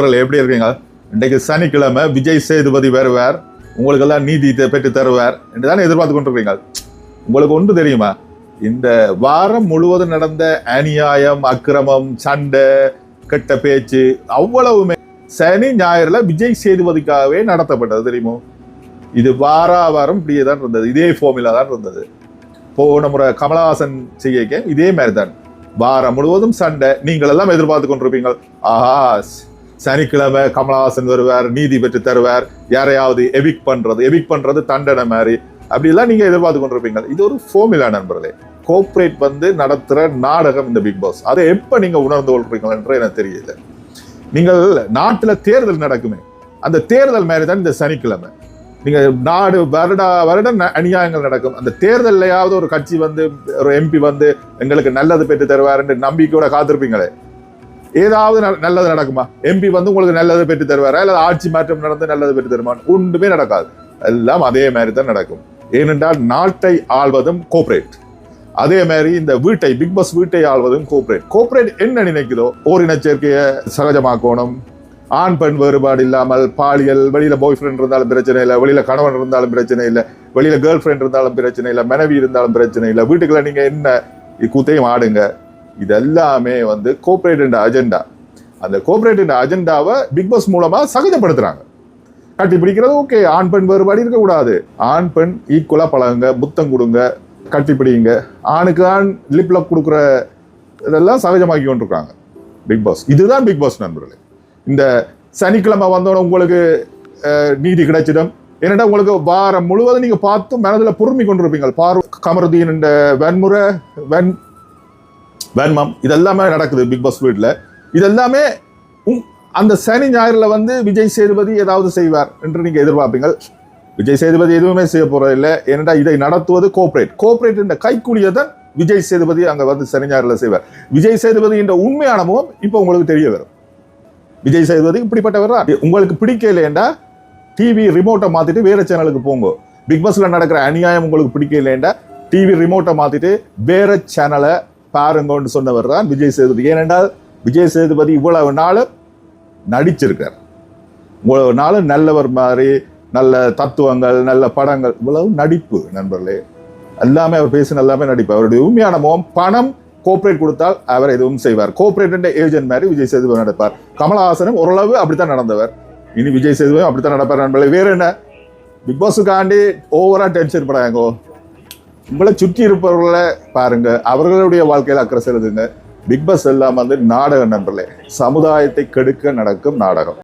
எப்படி இருக்கீங்க? இன்றைக்கு சனிக்கிழமை விஜய் சேதுபதி வருவார், உங்களுக்கு எல்லாம் நீதி பெற்று தருவார் என்று தானே எதிர்பார்த்து கொண்டிருக்கீங்க. உங்களுக்கு ஒன்று தெரியுமா? இந்த வாரம் முழுவதும் நடந்த அநியாயம், அக்கிரமம், சண்டை, கெட்ட பேச்சு அவ்வளவுமே சனி ஞாயிறுல விஜய் சேதுபதிக்காகவே நடத்தப்பட்டது தெரியுமோ? இது வாரம் இப்படியே தான் இருந்தது, இதே ஃபார்முலா தான் இருந்தது. போன முறை கமலஹாசன் செய்ய இதே மாதிரி தான் வாரம் முழுவதும் சண்டை. நீங்கள் எல்லாம் எதிர்பார்த்து கொண்டிருப்பீங்க, ஆஹா சனிக்கிழமை கமலஹாசன் வருவார், நீதி பெற்று தருவார், யாரையாவது எவிக் பண்றது தண்டனை மாதிரி அப்படிலாம் நீங்க எதிர்பார்த்து கொண்டிருப்பீங்க. இது ஒரு ஃபார்முலா நண்பர்களே. கோஆபரேட் நடத்துற நாடகம் இந்த பிக் பாஸ். அதை எப்ப நீங்க உணர்ந்து கொள்றீங்க என்று எனக்கு தெரியல. நீங்கள் நாட்டுல தேர்தல் நடக்குமே, அந்த தேர்தல் மாதிரி தான் இந்த சனிக்கிழமை. நீங்க நாடு வருட அநியாயங்கள் நடக்கும். அந்த தேர்தலையாவது ஒரு கட்சி ஒரு எம்பி எங்களுக்கு நல்லது பெற்று தருவார் என்று நம்பிக்கையோட காத்திருப்பீங்களே. ஏதாவது நல்லது நடக்குமா? எம்பி உங்களுக்கு நல்லது பெற்று தருவாரா, அல்லது ஆட்சி மாற்றம் நடந்து நல்லது பெற்று தருமா? ஒன்றுமே நடக்காது. எல்லாம் அதே மாதிரி தான் நடக்கும். ஏனென்றால் நாட்டை ஆள்வதும் கோஆபரேட், அதே மாதிரி இந்த வீட்டை, பிக் பாஸ் வீட்டை ஆள்வதும் கோஆபரேட். கோஆபரேட் என்ன நினைக்குதோ, ஓரின சேர்க்கையை சகஜமாக்கணும், ஆண் பெண் வேறுபாடு இல்லாமல் பாலியல், வெளியில பாய் ஃப்ரெண்ட் இருந்தாலும் பிரச்சனை இல்லை, வெளியில கணவன் இருந்தாலும் பிரச்சனை இல்லை, வெளியில கேர்ள் ஃப்ரெண்ட் இருந்தாலும் பிரச்சனை இல்லை, மனைவி இருந்தாலும் பிரச்சனை இல்லை, வீட்டுக்குள்ள நீங்க என்ன கூத்தையும் ஆடுங்க. இதெல்லாமே கோஆபரேட் அஜெண்டா. அந்த கோஆபரேட் அஜெண்டாவை பிக் பாஸ் மூலமா சகஜப்படுத்துறாங்க. கட்டி பிடிக்கிறது ஓகே, ஆண் பெண் வேறுபாடு இருக்கக்கூடாது, ஆண் பெண் ஈக்குவலா பழகுங்க, புத்தம் கொடுங்க, கட்டி பிடிங்க, ஆணுக்கு ஆண் லிப்ல கொடுக்குற இதெல்லாம் சகஜமாக்கி கொண்டிருக்காங்க பிக் பாஸ். இதுதான் பிக் பாஸ் நண்பர்களே. இந்த சனிக்கிழமை வந்தோட உங்களுக்கு நீதி கிடைச்சிடும். ஏன்னா உங்களுக்கு வாரம் முழுவதும் நீங்க பார்த்து மனதில் பொறுமை கொண்டிருப்பீங்க. கமருதீன் வன்முறை, வன்மம் இதெல்லாமே நடக்குது பிக் பாஸ் வீட்டில். இதெல்லாமே அந்த சனி ஞாயிறுல விஜய் சேதுபதி ஏதாவது செய்வார் என்று நீங்க எதிர்பார்ப்பீங்க. விஜய் சேதுபதி எதுவுமே செய்ய போறதில்லை. ஏனென்றா இதை நடத்துவது கோஆபரேட் என்ற கைக்கூலியை தான் விஜய் சேதுபதி அங்க சனி ஞாயிறுல செய்வார். விஜய் சேதுபதி என்ற உண்மையான முகம் இப்ப உங்களுக்கு தெரிய வரும். விஜய் சேதுபதி இப்படிப்பட்டவர் தான். உங்களுக்கு பிடிக்கலையேண்டா டிவி ரிமோட்டை மாத்திட்டு வேற சேனலுக்கு போங்க. பிக் பாஸ்ல நடக்கிற அநியாயம் உங்களுக்கு பிடிக்கலையேண்டா டிவி ரிமோட்டை மாத்திட்டு வேற சேனலை பாருங்கன்னு சொன்னவர் தான் விஜய் சேதுபதி. ஏனென்றால் விஜய் சேதுபதி இவ்வளவு நாளும் நடிச்சிருக்கார். இவ்வளவு நாளும் நல்லவர் மாதிரி, நல்ல தத்துவங்கள், நல்ல படங்கள், இவ்வளவு நடிப்பு நண்பர்களே. எல்லாமே அவர் பேசின எல்லாமே நடிப்பு. அவருடைய உண்மையான முகம். பணம் கோஆபரேட் கொடுத்தால் அவர் எதுவும் செய்வார். கோஆபரேட் ஏஜென்ட் மாதிரி விஜய் சேதுபதி நடப்பார். கமலஹாசனும் ஓரளவு அப்படித்தான் நடந்தவர். இனி விஜய் சேதுபதி அப்படித்தான் நடப்பார் நண்பர்களே. வேற என்ன, பிக் பாஸுக்காண்டி ஓவரா டென்ஷன் படாங்கோ. உங்களை சுற்றி இருப்பவர்களை பாருங்க, அவர்களுடைய வாழ்க்கையில அக்கறை செலுத்துங்க. பிக் பாஸ் எல்லாம் நாடகம் நண்பர்களே, சமுதாயத்தை கெடுக்க நடக்கும் நாடகம்.